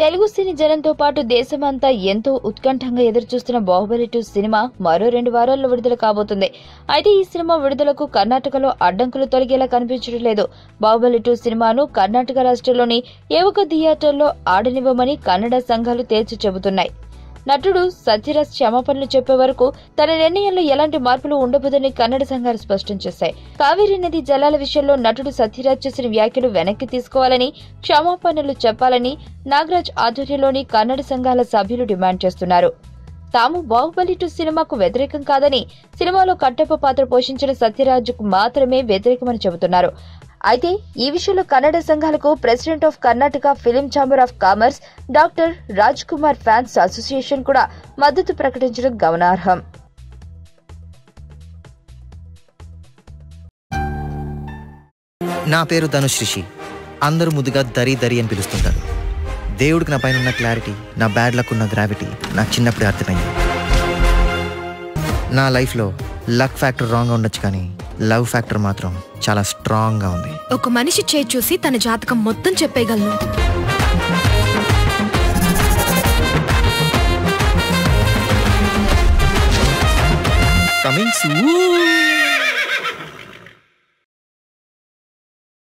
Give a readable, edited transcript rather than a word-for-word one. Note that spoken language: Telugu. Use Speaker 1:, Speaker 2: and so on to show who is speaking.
Speaker 1: తెలుగు సినీ జనంతో పాటు దేశమంతా ఎంతో ఉత్కంఠంగా ఎదురుచూస్తున్న బాహుబలి 2 సినిమా మరో 2 వారాల్లో విడుదల కాబోతుంది. అయితే ఈ సినిమా విడుదలకు కర్ణాటకలో అడ్డంకులు తొలగేలా కనిపించడం లేదు. బాహుబలి 2 సినిమాను కర్ణాటక రాష్ట్రంలోని ఏ ఒక్క థియేటర్లో ఆడనివ్వమని కన్నడ సంఘాలు తేల్చి చెబుతున్నాయి. నటుడు సత్యరాజ్ క్షమాపణలు చెప్పే వరకు తన నిర్ణయంలో ఎలాంటి మార్పులు ఉండబోదని కన్నడ సంఘాలు స్పష్టం చేశాయి. కావేరీ నది జలాల విషయంలో నటుడు సత్యరాజ్ చేసిన వ్యాఖ్యలు వెనక్కి తీసుకోవాలని, క్షమాపణలు చెప్పాలని నాగరాజ్ ఆధ్వర్యంలోని కన్నడ సంఘాల సభ్యులు డిమాండ్ చేస్తున్నారు. తాము బాహుబలి 2 సినిమాకు వ్యతిరేకం కాదని, సినిమాలో కట్టప్ప పాత్ర పోషించిన సత్యరాజ్కు మాత్రమే వ్యతిరేకమని చెబుతున్నారు. అయితే ఈ విషయంలో కన్నడ సంఘాలకు president of Karnataka film chamber of commerce doctor Raj Kumar fans association కూడా మద్దతు ప్రకటించడం గమనార్హం.
Speaker 2: నా పేరు ధనుష్ రిషి. అందరూ ముద్దుగా దరి దరి అని పిలుస్తుంటారు. దేవుడికి నా పైన ఉన్న క్లారిటీ, నా బ్యాడ్ లక్ ఉన్న గ్రావిటీ నాకు చిన్నప్పుడే అర్థమైంది. నా లైఫ్లో లక్ ఫ్యాక్టర్ రాంగ్గా ఉండొచ్చు, కానీ లవ్ ఫ్యాక్టర్ మాత్రం చాలా స్ట్రాంగ్గా ఉంది.
Speaker 3: ఒక మనిషి చేయి చూసి తన జాతకం మొత్తం చెప్పేయగలను.
Speaker 2: Coming soon.